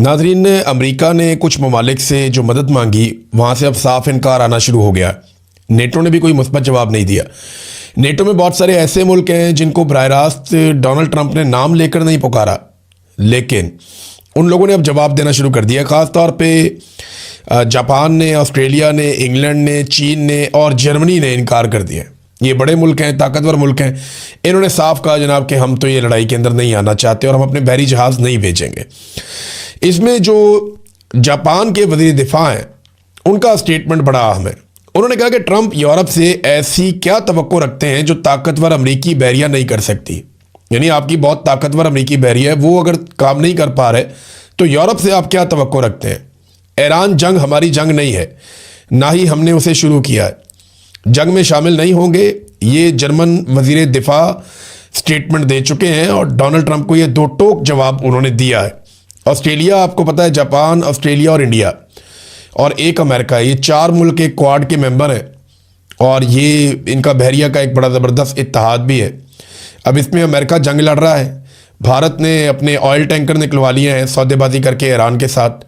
नाजरीन ने अमेरिका ने कुछ ममालिक से जो मदद मांगी वहाँ से अब साफ इनकार आना शुरू हो गया। नेटो ने भी कोई मुस्बत जवाब नहीं दिया। नेटो में बहुत सारे ऐसे मुल्क हैं जिनको बराह रास्त डोनाल्ड ट्रंप ने नाम लेकर नहीं पुकारा, लेकिन उन लोगों ने अब जवाब देना शुरू कर दिया। ख़ास तौर पे जापान ने, ऑस्ट्रेलिया ने, इंग्लैंड ने, चीन ने और जर्मनी ने इनकार कर दिया। ये बड़े मुल्क हैं, ताकतवर मुल्क हैं। इन्होंने साफ कहा जनाब कि हम तो ये लड़ाई के अंदर नहीं आना चाहते और हम अपने बहरी जहाज़ नहीं भेजेंगे। इसमें जो जापान के वज़ीर दिफा हैं उनका स्टेटमेंट बड़ा अहम है। उन्होंने कहा कि ट्रंप यूरोप से ऐसी क्या तवक्को रखते हैं जो ताकतवर अमरीकी बहरिया नहीं कर सकती। यानी आपकी बहुत ताकतवर अमरीकी बहरिया है, वो अगर काम नहीं कर पा रहे तो यूरोप से आप क्या तवक्को रखते हैं। ईरान जंग हमारी जंग नहीं है, ना ही हमने उसे शुरू किया है। जंग में शामिल नहीं होंगे, ये जर्मन वज़ीर दिफा स्टेटमेंट दे चुके हैं और डोनाल्ड ट्रंप को ये दो टोक जवाब उन्होंने दिया है। ऑस्ट्रेलिया, आपको पता है जापान, ऑस्ट्रेलिया और इंडिया और एक अमेरिका, ये चार मुल्क एक क्वाड के मेंबर हैं और ये इनका बहरिया का एक बड़ा ज़बरदस्त इत्तेहाद भी है। अब इसमें अमेरिका जंग लड़ रहा है। भारत ने अपने ऑयल टैंकर निकलवा लिए हैं सौदेबाजी करके ईरान के साथ,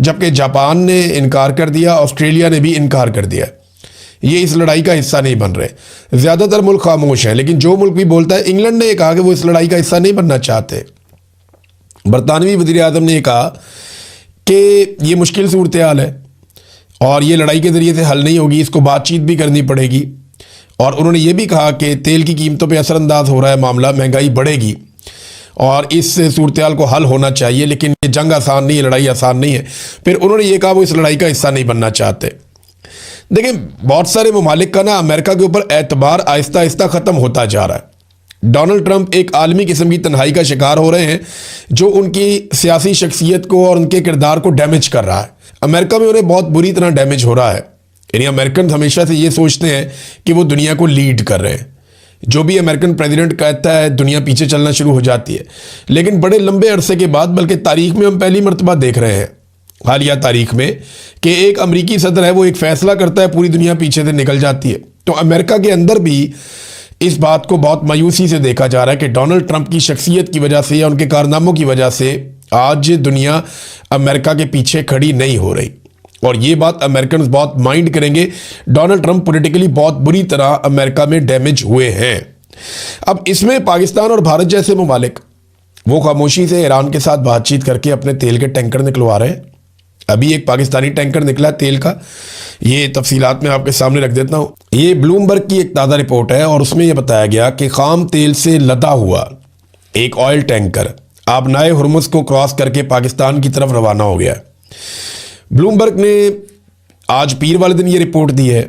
जबकि जापान ने इनकार कर दिया, ऑस्ट्रेलिया ने भी इनकार कर दिया। ये इस लड़ाई का हिस्सा नहीं बन रहे। ज़्यादातर मुल्क खामोश हैं, लेकिन जो मुल्क भी बोलता है, इंग्लैंड ने कहा कि वो इस लड़ाई का हिस्सा नहीं बनना चाहते। बरतानवी वज़ीर आज़म ने कहा कि ये मुश्किल सूरत हाल है और ये लड़ाई के ज़रिए से हल नहीं होगी, इसको बातचीत भी करनी पड़ेगी। और उन्होंने ये भी कहा कि तेल की कीमतों पे असरअंदाज हो रहा है मामला, महंगाई बढ़ेगी और इस सूरत हाल को हल होना चाहिए, लेकिन ये जंग आसान नहीं है, लड़ाई आसान नहीं है। फिर उन्होंने ये कहा वो इस लड़ाई का हिस्सा नहीं बनना चाहते। देखिए, बहुत सारे ममालिक का ना अमेरिका के ऊपर एतबार आहिस्ता आहिस्ता ख़त्म होता जा रहा है। डोनाल्ड ट्रंप एक आलमी किस्म की तन्हाई का शिकार हो रहे हैं जो उनकी सियासी शख्सियत को और उनके किरदार को डैमेज कर रहा है। अमेरिका में उन्हें बहुत बुरी तरह डैमेज हो रहा है। यानी अमेरिकन हमेशा से ये सोचते हैं कि वो दुनिया को लीड कर रहे हैं। जो भी अमेरिकन प्रेसिडेंट कहता है दुनिया पीछे चलना शुरू हो जाती है। लेकिन बड़े लंबे अरसे के बाद, बल्कि तारीख में हम पहली मरतबा देख रहे हैं हालिया तारीख में कि एक अमरीकी सदर है, वो एक फ़ैसला करता है, पूरी दुनिया पीछे से निकल जाती है। तो अमेरिका के अंदर भी इस बात को बहुत मायूसी से देखा जा रहा है कि डोनाल्ड ट्रंप की शख्सियत की वजह से या उनके कारनामों की वजह से आज दुनिया अमेरिका के पीछे खड़ी नहीं हो रही। और ये बात अमेरिकन बहुत माइंड करेंगे। डोनाल्ड ट्रंप पॉलिटिकली बहुत बुरी तरह अमेरिका में डैमेज हुए हैं। अब इसमें पाकिस्तान और भारत जैसे ममालिक वो खामोशी से ईरान के साथ बातचीत करके अपने तेल के टैंकर निकलवा रहे हैं। अभी एक पाकिस्तानी टैंकर निकला तेल का, ये तफसीलात में आपके सामने रख देता हूँ। ये ब्लूमबर्ग की एक ताज़ा रिपोर्ट है और उसमें यह बताया गया कि खाम तेल से लदा हुआ एक ऑयल टैंकर आबनाए हुर्मुज़ को क्रॉस करके पाकिस्तान की तरफ रवाना हो गया। ब्लूमबर्ग ने आज पीर वाले दिन ये रिपोर्ट दी है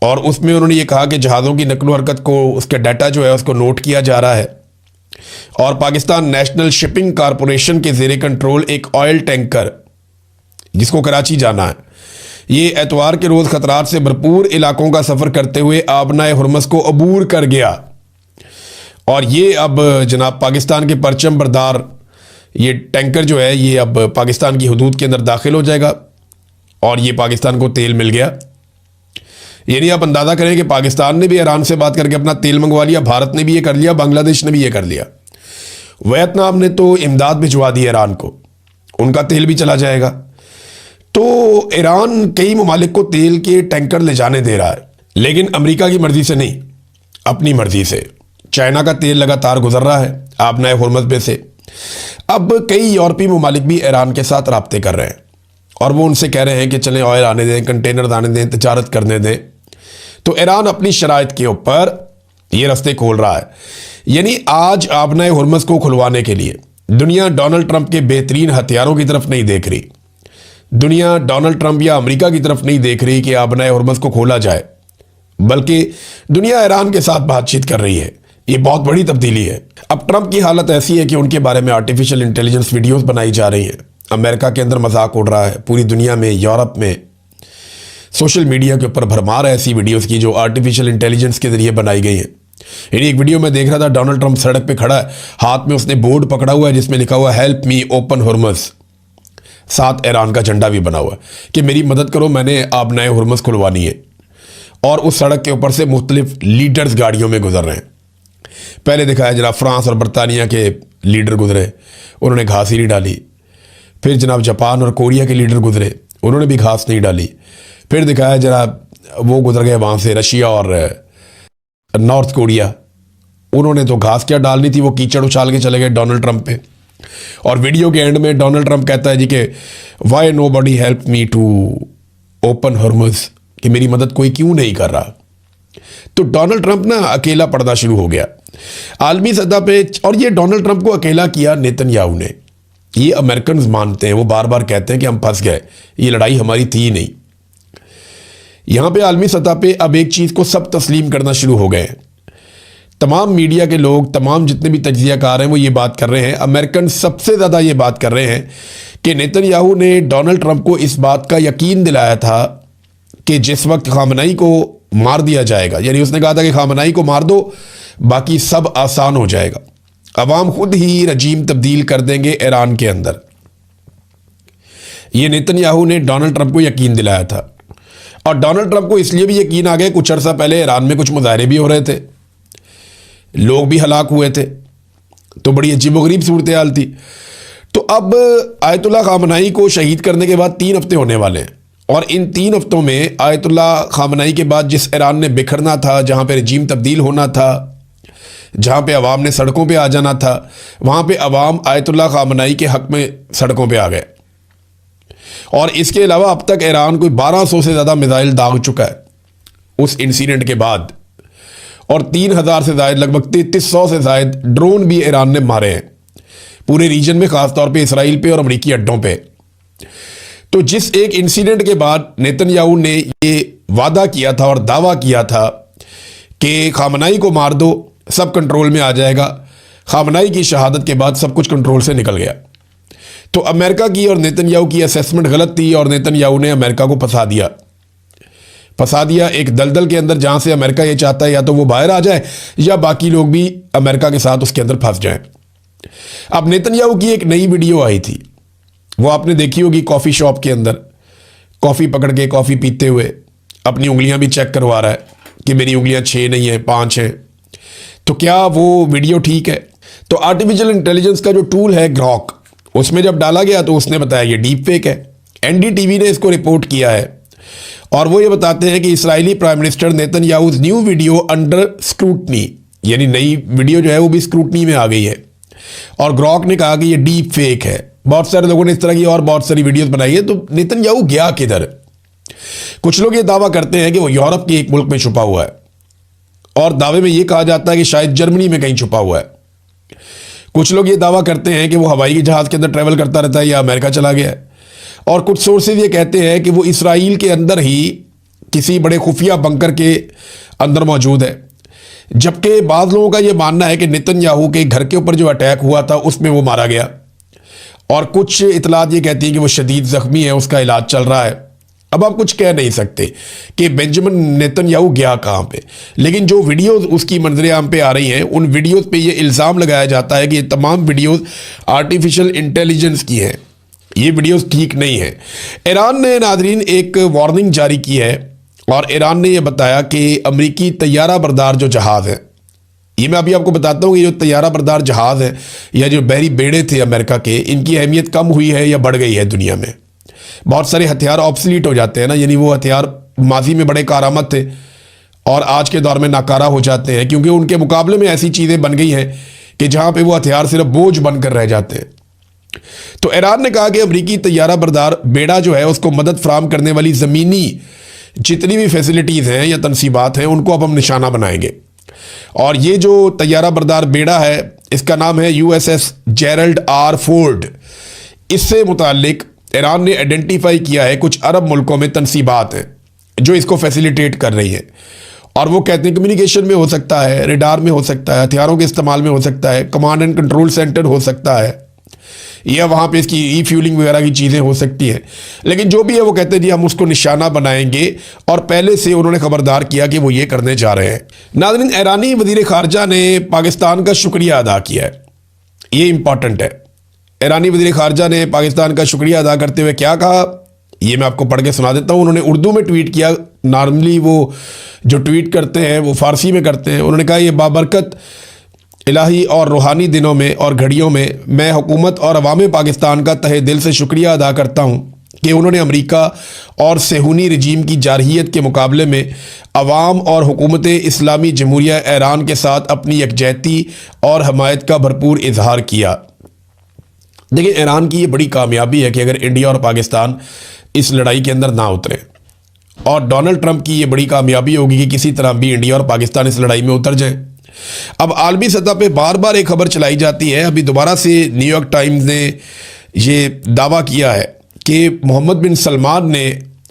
और उसमें उन्होंने ये कहा कि जहाज़ों की नकलो हरकत को, उसका डाटा जो है उसको नोट किया जा रहा है और पाकिस्तान नेशनल शिपिंग कॉरपोरेशन के ज़ेरे कंट्रोल एक ऑयल टैंकर जिसको कराची जाना है, ये एतवार के रोज़ खतरात से भरपूर इलाकों का सफ़र करते हुए आबनाए हुर्मुज़ को अबूर कर गया। और ये अब जनाब पाकिस्तान के परचम बरदार ये टैंकर जो है ये अब पाकिस्तान की हदूद के अंदर दाखिल हो जाएगा और ये पाकिस्तान को तेल मिल गया। यानी आप अंदाज़ा करें कि पाकिस्तान ने भी ईरान से बात करके अपना तेल मंगवा लिया, भारत ने भी ये कर लिया, बांग्लादेश ने भी ये कर लिया। वियतनाम ने तो इमदाद भिजवा दी ईरान को, उनका तेल भी चला जाएगा। तो ईरान कई ममालिक को तेल के टैंकर ले जाने दे रहा है, लेकिन अमेरिका की मर्जी से नहीं, अपनी मर्जी से। चाइना का तेल लगातार गुजर रहा है आबनाए हुर्मुज़ में से। अब कई यूरोपीय ममालिक भी ईरान के साथ राब्ते कर रहे हैं और वो उनसे कह रहे हैं कि चलें ऑयल आने दें, कंटेनर आने दें, तजारत करने दें। तो ईरान अपनी शराइत के ऊपर ये रास्ते खोल रहा है। यानी आज आबनाए हुर्मुज़ को खुलवाने के लिए दुनिया डोनाल्ड ट्रंप के बेहतरीन हथियारों की तरफ नहीं देख रही। दुनिया डोनाल्ड ट्रंप या अमेरिका की तरफ नहीं देख रही कि आबनाए हुर्मुज़ को खोला जाए, बल्कि दुनिया ईरान के साथ बातचीत कर रही है। ये बहुत बड़ी तब्दीली है। अब ट्रंप की हालत ऐसी है कि उनके बारे में आर्टिफिशियल इंटेलिजेंस वीडियोस बनाई जा रही हैं। अमेरिका के अंदर मजाक उड़ रहा है, पूरी दुनिया में, यूरोप में सोशल मीडिया के ऊपर भरमार है ऐसी वीडियोस की जो आर्टिफिशियल इंटेलिजेंस के जरिए बनाई गई हैं। यानी एक वीडियो में देख रहा था, डोनाल्ड ट्रंप सड़क पर खड़ा है, हाथ में उसने बोर्ड पकड़ा हुआ है जिसमें लिखा हुआ है हेल्प मी ओपन हुर्मुज़, साथ ईरान का झंडा भी बना हुआ है कि मेरी मदद करो, मैंने आबनाए हुर्मुज़ खुलवानी है। और उस सड़क के ऊपर से मुख्तलिफ लीडर्स गाड़ियों में गुजर रहे हैं। पहले दिखाया जरा फ्रांस और बरतानिया के लीडर गुजरे, उन्होंने घास ही नहीं डाली। फिर जनाब जापान और कोरिया के लीडर गुजरे, उन्होंने भी घास नहीं डाली। फिर दिखाया जरा वो गुजर गए वहाँ से रशिया और नॉर्थ कोरिया, उन्होंने तो घास क्या डालनी थी, वो कीचड़ उछाल के चले गए डोनाल्ड ट्रंप पे। और वीडियो के एंड में डोनाल्ड ट्रंप कहता है जी कि why nobody help me to open Hormuz, कि मेरी मदद कोई क्यों नहीं कर रहा। तो डोनाल्ड ट्रंप ना अकेला पड़ना शुरू हो गया आलमी सतह पे। और ये डोनाल्ड ट्रंप को अकेला किया नेतन्याहू ने। ये अमेरिकन मानते हैं, वो बार बार कहते हैं कि हम फंस गए, ये लड़ाई हमारी थी ही नहीं। यहां पे आलमी सतह पे अब एक चीज को सब तस्लीम करना शुरू हो गए। तमाम मीडिया के लोग, तमाम जितने भी तज्जियाकार हैं वो ये बात कर रहे हैं, अमेरिकन सबसे ज़्यादा ये बात कर रहे हैं कि नेतन्याहू ने डोनाल्ड ट्रंप को इस बात का यकीन दिलाया था कि जिस वक्त खामनाई को मार दिया जाएगा, यानी उसने कहा था कि खामनाई को मार दो, बाकी सब आसान हो जाएगा, अवाम खुद ही रजीम तब्दील कर देंगे ईरान के अंदर। ये नेतन्याहू ने डोनाल्ड ट्रंप को यकीन दिलाया था। और डोनाल्ड ट्रंप को इसलिए भी यकीन आ गया, कुछ अर्सा पहले ईरान में कुछ मुजाहरे भी हो रहे थे, लोग भी हलाक हुए थे, तो बड़ी अजीबोगरीब सूरत हाल थी। तो अब आयतुल्लाह खामनाई को शहीद करने के बाद 3 हफ्ते होने वाले हैं, और इन 3 हफ्तों में आयतुल्लाह खामनाई के बाद जिस ईरान ने बिखरना था, जहाँ पे रजीम तब्दील होना था, जहाँ पे अवाम ने सड़कों पे आ जाना था, वहाँ पे अवाम आयतुल्लाह खामनाई के हक़ में सड़कों पे आ गए। और इसके अलावा अब तक ईरान कोई 1200 से ज़्यादा मिसाइल दाग चुका है उस इंसिडेंट के बाद, और 3000 से ज़ायद, लगभग 3300 से ज़ायद ड्रोन भी ईरान ने मारे हैं पूरे रीजन में, ख़ासतौर पे इसराइल पे और अमरीकी अड्डों पे। तो जिस एक इंसिडेंट के बाद नेतन्याहू ने ये वादा किया था और दावा किया था कि खामनाई को मार दो, सब कंट्रोल में आ जाएगा, खामनाई की शहादत के बाद सब कुछ कंट्रोल से निकल गया। तो अमेरिका की और नेतन्याहू की असेसमेंट गलत थी, और नेतन्याहू ने अमेरिका को फंसा दिया एक दलदल के अंदर, जहां से अमेरिका ये चाहता है या तो वो बाहर आ जाए या बाकी लोग भी अमेरिका के साथ उसके अंदर फंस जाएं। अब नेतन्याहू की एक नई वीडियो आई थी, वो आपने देखी होगी, कॉफ़ी शॉप के अंदर कॉफ़ी पकड़ के कॉफ़ी पीते हुए अपनी उंगलियां भी चेक करवा रहा है कि मेरी उंगलियां 6 नहीं है 5 हैं। तो क्या वो वीडियो ठीक है? तो आर्टिफिशियल इंटेलिजेंस का जो टूल है ग्रॉक, उसमें जब डाला गया तो उसने बताया ये डीप फेक है। एनडीटीवी ने इसको रिपोर्ट किया है, और वो ये बताते हैं कि Israeli prime minister Netanyahu new video under scrutiny, यानी नई वीडियो जो है वो भी स्क्रूटनी में आ गई है। और ग्रॉक ने कहा कि ये डीप फेक है। बहुत सारे लोगों ने इस तरह की और बहुत सारी वीडियोस बनाई है। तो नेतन्याहू गया किधर? कुछ लोग ये दावा करते हैं कि वो यूरोप के एक मुल्क में छुपा हुआ है, और दावे में ये कहा जाता है कि शायद जर्मनी में कहीं छुपा हुआ है। कुछ लोग ये दावा करते हैं कि वो हवाई जहाज के अंदर ट्रैवल करता रहता है या अमेरिका चला गया है, और कुछ सोर्सेज ये कहते हैं कि वो इसराइल के अंदर ही किसी बड़े खुफिया बंकर के अंदर मौजूद है। जबकि बाद लोगों का ये मानना है कि नेतन्याहू के घर के ऊपर जो अटैक हुआ था उसमें वो मारा गया, और कुछ इतलात ये कहती हैं कि वो शदीद ज़ख्मी है, उसका इलाज चल रहा है। अब आप कुछ कह नहीं सकते कि बेंजामिन नेतन्याहू गया कहाँ पे, लेकिन जो वीडियोस उसकी मंजरे आम पे आ रही हैं, उन वीडियोस पे ये इल्ज़ाम लगाया जाता है कि ये तमाम वीडियोस आर्टिफिशियल इंटेलिजेंस की हैं, ये वीडियोस ठीक नहीं है। ईरान ने नाजरीन एक वार्निंग जारी की है, और ईरान ने यह बताया कि अमरीकी तैयारा बरदार जो जहाज़ है, ये मैं अभी आपको बताता हूँ कि जो तैयारा बरदार जहाज़ है या जो बहरी बेड़े थे अमेरिका के, इनकी अहमियत कम हुई है या बढ़ गई है दुनिया में। बहुत सारे हथियार ऑब्सलीट हो जाते हैं ना, यानी वो हथियार माजी में बड़े कारआमद थे और आज के दौर में नाकारा हो जाते हैं, क्योंकि उनके मुकाबले में ऐसी चीज़ें बन गई हैं कि जहाँ पे वो हथियार सिर्फ बोझ बनकर रह जाते हैं। तो ईरान ने कहा कि अमरीकी तैयारा बरदार बेड़ा जो है उसको मदद फराहम करने वाली ज़मीनी जितनी भी फैसिलिटीज़ हैं या तनसीबात हैं, उनको अब हम निशाना बनाएंगे। और ये जो तैयारा बरदार बेड़ा है, इसका नाम है USS जेरल्ड आर फोर्ड। इससे मुतालिक ईरान ने आइडेंटिफाई किया है कुछ अरब मुल्कों में तनसीबात हैं जो इसको फैसिलिटेट कर रही है, और वो कहते हैं कम्युनिकेशन में हो सकता है, रेडार में हो सकता है, हथियारों के इस्तेमाल में हो सकता है, कमांड एंड कंट्रोल सेंटर हो सकता है, या वहाँ पे इसकी रीफ्यूलिंग वगैरह की चीज़ें हो सकती हैं। लेकिन जो भी है वो कहते हैं जी हम उसको निशाना बनाएंगे, और पहले से उन्होंने खबरदार किया कि वो ये करने जा रहे हैं। नाज़रीन, ईरानी वज़ीर ख़ारजा ने पाकिस्तान का शुक्रिया अदा किया है, ये इंपॉर्टेंट है। ईरानी वज़ीर ख़ारजा ने पाकिस्तान का शुक्रिया अदा करते हुए क्या कहा, ये मैं आपको पढ़ के सुना देता हूँ। उन्होंने उर्दू में ट्वीट किया, नॉर्मली वो जो ट्वीट करते हैं वो फ़ारसी में करते हैं। उन्होंने कहा ये बाबरकत इलाही और रूहानी दिनों में और घड़ियों में मैं हुकूमत और अवाम पाकिस्तान का तहे दिल से शुक्रिया अदा करता हूँ कि उन्होंने अमेरिका और सेहूनी रजीम की जारहियत के मुकाबले में अवाम और हुकूमत इस्लामी जमहूरिया ईरान के साथ अपनी यकजहती और हमायत का भरपूर इजहार किया। देखिए, ईरान की ये बड़ी कामयाबी है कि अगर इंडिया और पाकिस्तान इस लड़ाई के अंदर ना उतरे, और डोनाल्ड ट्रंप की ये बड़ी कामयाबी होगी कि किसी तरह भी इंडिया और पाकिस्तान इस लड़ाई में उतर जाए। अब आलमी सतह पे बार बार एक खबर चलाई जाती है, अभी दोबारा से न्यूयॉर्क टाइम्स ने ये दावा किया है कि मोहम्मद बिन सलमान ने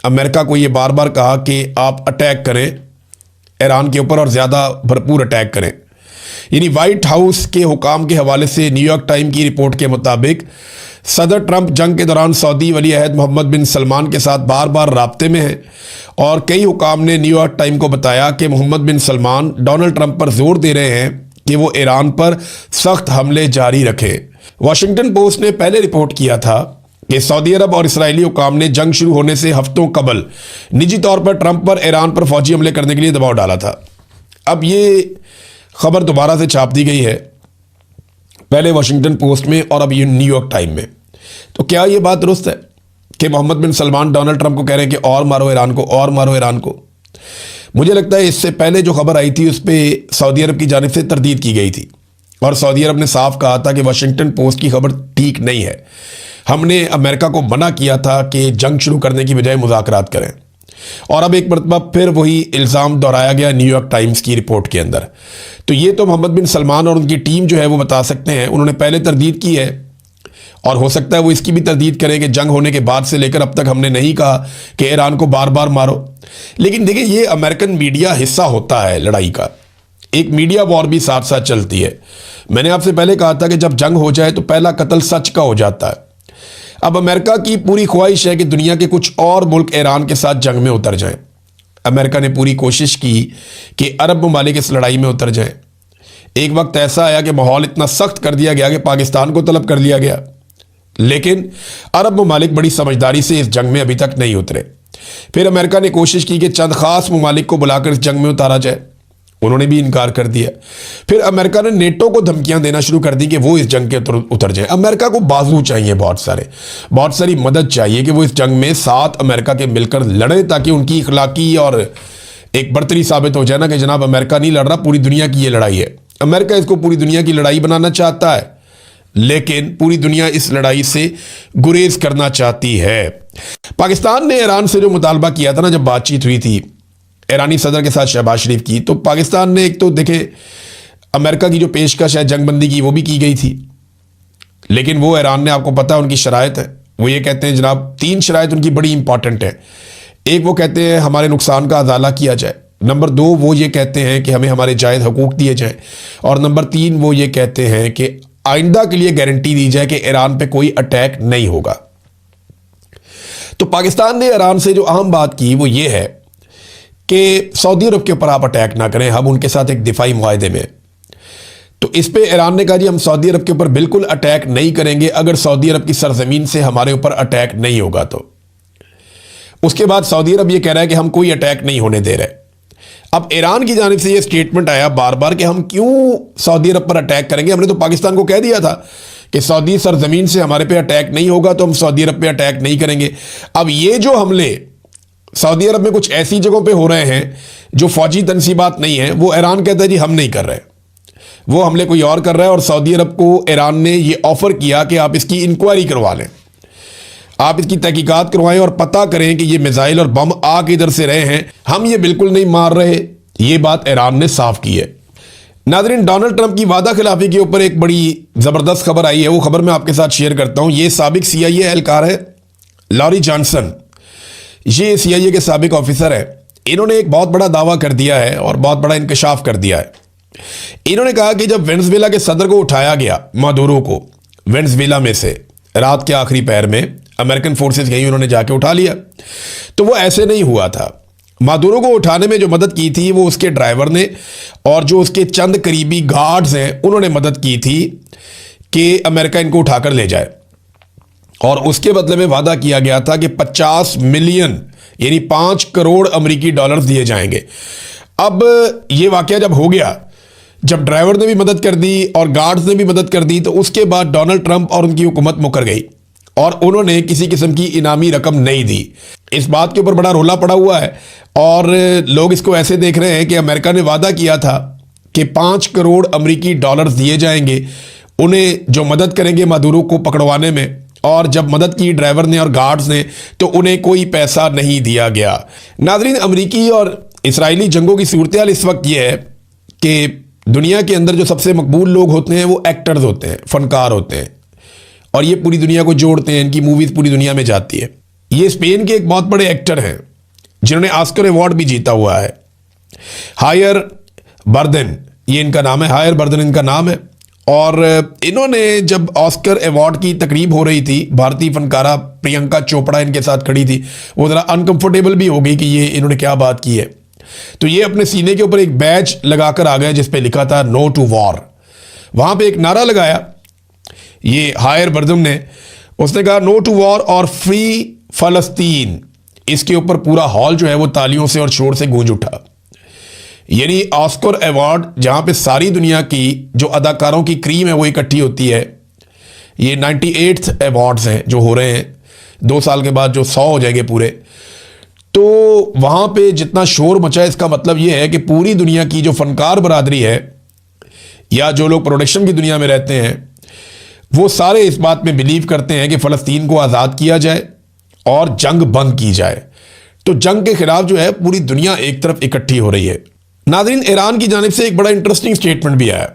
अमेरिका को ये बार बार कहा कि आप अटैक करें ईरान के ऊपर और ज़्यादा भरपूर अटैक करें। यानी वाइट हाउस के हुकाम के हवाले से न्यूयॉर्क टाइम की रिपोर्ट के मुताबिक सदर ट्रंप जंग के दौरान सऊदी वली अहद मोहम्मद बिन सलमान के साथ बार बार राब्ते में हैं, और कई हुकाम ने न्यूयॉर्क टाइम को बताया कि मोहम्मद बिन सलमान डोनाल्ड ट्रंप पर जोर दे रहे हैं कि वो ईरान पर सख्त हमले जारी रखें। वाशिंगटन पोस्ट ने पहले रिपोर्ट किया था कि सऊदी अरब और इसराइली हुकाम ने जंग शुरू होने से हफ्तों कबल निजी तौर पर ट्रंप पर ईरान पर फौजी हमले करने के लिए दबाव डाला था। अब ये खबर दोबारा से छाप दी गई है, पहले वाशिंगटन पोस्ट में और अब ये न्यूयॉर्क टाइम में। तो क्या ये बात दुरुस्त है कि मोहम्मद बिन सलमान डोनाल्ड ट्रंप को कह रहे हैं कि और मारो ईरान को, और मारो ईरान को? मुझे लगता है इससे पहले जो खबर आई थी उस पर सऊदी अरब की जानिब से तरदीद की गई थी, और सऊदी अरब ने साफ कहा था कि वाशिंगटन पोस्ट की खबर ठीक नहीं है, हमने अमेरिका को मना किया था कि जंग शुरू करने की बजाय मुज़ाकरात करें। और अब एक मरतबा फिर वही इल्ज़ाम दोहराया गया न्यूयॉर्क टाइम्स की रिपोर्ट के अंदर। तो ये तो मोहम्मद बिन सलमान और उनकी टीम जो है वो बता सकते हैं, उन्होंने पहले तरदीद की है और हो सकता है वो इसकी भी तरदीद करें कि जंग होने के बाद से लेकर अब तक हमने नहीं कहा कि ईरान को बार बार मारो। लेकिन देखिए, ये अमेरिकन मीडिया हिस्सा होता है लड़ाई का, एक मीडिया वॉर भी साथ साथ चलती है। मैंने आपसे पहले कहा था कि जब जंग हो जाए तो पहला कत्ल सच का हो जाता है। अब अमेरिका की पूरी ख्वाहिश है कि दुनिया के कुछ और मुल्क ईरान के साथ जंग में उतर जाएं। अमेरिका ने पूरी कोशिश की कि अरब ममालिक इस लड़ाई में उतर जाएं। एक वक्त ऐसा आया कि माहौल इतना सख्त कर दिया गया कि पाकिस्तान को तलब कर लिया गया, लेकिन अरब ममालिक बड़ी समझदारी से इस जंग में अभी तक नहीं उतरे। फिर अमेरिका ने कोशिश की कि चंद खास ममालिक को बुलाकर इस जंग में उतारा जाए, उन्होंने भी इनकार कर दिया। फिर अमेरिका ने नेटो को धमकियां देना शुरू कर दी कि वो इस जंग के उतर जाए। अमेरिका को बाजू चाहिए, बहुत सारी मदद चाहिए कि वो इस जंग में साथ अमेरिका के मिलकर लड़े, ताकि उनकी इखलाकी और एक बर्तरी साबित हो जाए ना कि जनाब अमेरिका नहीं लड़ रहा, पूरी दुनिया की ये लड़ाई है। अमेरिका इसको पूरी दुनिया की लड़ाई बनाना चाहता है, लेकिन पूरी दुनिया इस लड़ाई से गुरेज करना चाहती है। पाकिस्तान ने ईरान से जो मुतालबा किया था ना, जब बातचीत हुई थी ईरानी सदर के साथ शहबाज शरीफ की, तो पाकिस्तान ने एक तो देखे अमेरिका की जो पेशकश है जंगबंदी की वो भी की गई थी, लेकिन वो ईरान ने, आपको पता है उनकी शराइत है, वो ये कहते हैं जनाब 3 शराइत उनकी बड़ी इंपॉर्टेंट है। एक वो कहते हैं हमारे नुकसान का अजाला किया जाए, नंबर 2 वो ये कहते हैं कि हमें हमारे जायज़ हकूक़ दिए जाएं, और नंबर 3 वो ये कहते हैं कि आइंदा के लिए गारंटी दी जाए कि ईरान पे कोई अटैक नहीं होगा। तो पाकिस्तान ने ईरान से जो अहम बात की वो ये है कि सऊदी अरब के ऊपर आप अटैक ना करें, हम उनके साथ एक दिफाई मुआहदे में। तो इस पे ईरान ने कहा जी हम सऊदी अरब के ऊपर बिल्कुल अटैक नहीं करेंगे अगर सऊदी अरब की सरजमीन से हमारे ऊपर अटैक नहीं होगा। तो उसके बाद सऊदी अरब ये कह रहा है कि हम कोई अटैक नहीं होने दे रहे। अब ईरान की जानिब से ये स्टेटमेंट आया बार बार कि हम क्यों सऊदी अरब पर अटैक करेंगे, हमने तो पाकिस्तान को कह दिया था कि सऊदी सरजमीन से हमारे पे अटैक नहीं होगा, तो हम सऊदी अरब पे अटैक नहीं करेंगे। अब ये जो हमले सऊदी अरब में कुछ ऐसी जगहों पे हो रहे हैं जो फौजी तनसीबात नहीं है, वो ईरान कहता है जी हम नहीं कर रहे, वो हमले कोई और कर रहा है। और सऊदी अरब को ईरान ने ये ऑफर किया कि आप इसकी इंक्वायरी करवा लें, आप इसकी तहकीकात करवाएं और पता करें कि ये मिसाइल और बम आ किधर से रहे हैं, हम ये बिल्कुल नहीं मार रहे। ये बात ईरान ने साफ की है। नाज़रीन, डोनाल्ड ट्रंप की वादा खिलाफी के ऊपर एक बड़ी ज़बरदस्त खबर आई है, वो खबर मैं आपके साथ शेयर करता हूँ। ये साबिक CIA एहलकार है लॉरी जॉनसन, ये CIA के साबिक ऑफिसर है। इन्होंने एक बहुत बड़ा दावा कर दिया है और बहुत बड़ा इंकशाफ कर दिया है। इन्होंने कहा कि जब वेनेजुएला के सदर को उठाया गया, मादुरो को वेनेजुएला में से रात के आखिरी पहर में अमेरिकन फोर्सेस गई, उन्होंने जाके उठा लिया, तो वो ऐसे नहीं हुआ था। मादुरो को उठाने में जो मदद की थी वो उसके ड्राइवर ने और जो उसके चंद करीबी गार्ड्स हैं उन्होंने मदद की थी कि अमेरिका इनको उठाकर ले जाए, और उसके बदले में वादा किया गया था कि 50 मिलियन यानी 5 करोड़ अमेरिकी डॉलर दिए जाएंगे। अब ये वाकया जब हो गया, जब ड्राइवर ने भी मदद कर दी और गार्ड्स ने भी मदद कर दी, तो उसके बाद डोनाल्ड ट्रंप और उनकी हुकूमत मुकर गई और उन्होंने किसी किस्म की इनामी रकम नहीं दी। इस बात के ऊपर बड़ा रोला पड़ा हुआ है और लोग इसको ऐसे देख रहे हैं कि अमेरिका ने वादा किया था कि 5 करोड़ अमेरिकी डॉलर्स दिए जाएंगे उन्हें जो मदद करेंगे मादुरो को पकड़वाने में, और जब मदद की ड्राइवर ने और गार्ड्स ने तो उन्हें कोई पैसा नहीं दिया गया। नाज़रीन, अमेरिकी और इस्राएली जंगों की सूरत हाल इस वक्त यह है कि दुनिया के अंदर जो सबसे मकबूल लोग होते हैं वो एक्टर्स होते हैं, फनकार होते हैं, और ये पूरी दुनिया को जोड़ते हैं, इनकी मूवीज़ पूरी दुनिया में जाती है। ये स्पेन के एक बहुत बड़े एक्टर हैं जिन्होंने ऑस्कर अवार्ड भी जीता हुआ है। हायर बर्देन, ये इनका नाम है, हायर बर्देन इनका नाम है। और इन्होंने जब ऑस्कर अवार्ड की तकरीब हो रही थी, भारतीय फनकारा प्रियंका चोपड़ा इनके साथ खड़ी थी, वो ज़रा अनकंफर्टेबल भी हो गई कि ये इन्होंने क्या बात की है। तो ये अपने सीने के ऊपर एक बैज लगाकर आ गए जिस पे लिखा था नो टू वॉर। वहाँ पे एक नारा लगाया ये हायर बर्दम ने, उसने कहा नो टू वॉर और फ्री फलस्तीन। इसके ऊपर पूरा हॉल जो है वो तालियों से और शोर से गूंज उठा। यानी ऑस्कर अवार्ड जहाँ पे सारी दुनिया की जो अदाकारों की क्रीम है वो इकट्ठी होती है, ये 98th अवार्ड्स हैं जो हो रहे हैं, 2 साल के बाद जो 100 हो जाएंगे पूरे, तो वहाँ पे जितना शोर मचा है इसका मतलब ये है कि पूरी दुनिया की जो फनकार बरादरी है या जो लोग प्रोडक्शन की दुनिया में रहते हैं वो सारे इस बात में बिलीव करते हैं कि फ़लस्तीन को आज़ाद किया जाए और जंग बंद की जाए। तो जंग के खिलाफ जो है पूरी दुनिया एक तरफ इकट्ठी हो रही है। नाज़रीन, ईरान की जानिब से एक बड़ा इंटरेस्टिंग स्टेटमेंट भी आया।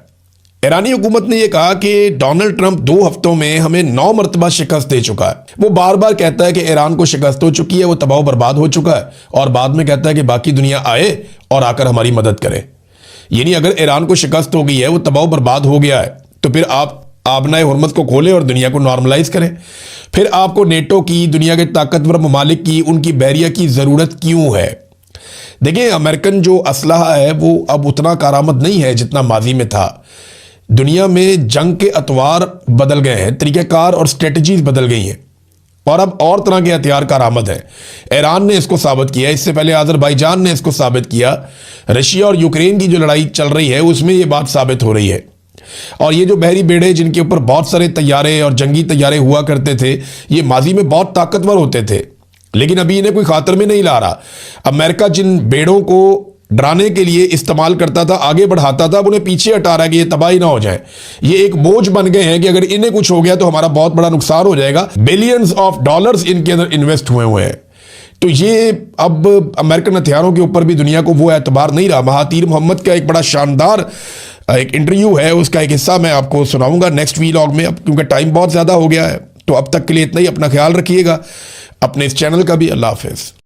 ईरानी हुकूमत ने यह कहा कि डोनाल्ड ट्रंप 2 हफ्तों में हमें 9 मरतबा शिकस्त दे चुका है। वो बार बार कहता है कि ईरान को शिकस्त हो चुकी है, वो तबाह बर्बाद हो चुका है, और बाद में कहता है कि बाकी दुनिया आए और आकर हमारी मदद करे। यानी अगर ईरान को शिकस्त हो गई है, वो तबाह बर्बाद हो गया है, तो फिर आप आबनाए हुर्मत को खोलें और दुनिया को नॉर्मलाइज करें। फिर आपको नेटो की, दुनिया के ताकतवर ममालिक की, उनकी बैरिया की ज़रूरत क्यों है? देखिए, अमेरिकन जो असलहा है वो अब उतना कारामद नहीं है जितना माजी में था। दुनिया में जंग के अतवार बदल गए हैं, तरीक़ाकार और स्ट्रेटजीज बदल गई हैं, और अब और तरह के हथियार कारामद हैं। ईरान ने इसको साबित किया, इससे पहले अज़रबैजान ने इसको साबित किया। रशिया और यूक्रेन की जो लड़ाई चल रही है उसमें ये बात साबित हो रही है। और ये जो बहरी बेड़े जिनके ऊपर बहुत सारे तैयारे और जंगी तैयारे हुआ करते थे, ये माजी में बहुत ताकतवर होते थे, लेकिन अभी इन्हें कोई खातर में नहीं ला रहा। अमेरिका जिन बेड़ों को डराने के लिए इस्तेमाल करता था, आगे बढ़ाता था, अब उन्हें पीछे हटा रहा है कि ये तबाही ना हो जाए। ये एक बोझ बन गए हैं कि अगर इन्हें कुछ हो गया तो हमारा बहुत बड़ा नुकसान हो जाएगा। बिलियंस ऑफ डॉलर्स इनके अंदर इन्वेस्ट हुए हैं। तो ये अब अमेरिकन हथियारों के ऊपर भी दुनिया को वो एतबार नहीं रहा। महातीर मोहम्मद का एक बड़ा शानदार एक इंटरव्यू है, उसका एक हिस्सा मैं आपको सुनाऊंगा नेक्स्ट वीलॉग में, अब क्योंकि टाइम बहुत ज़्यादा हो गया है। तो अब तक के लिए इतना ही। अपना ख्याल रखिएगा, अपने इस चैनल का भी। अल्लाह हाफिज़।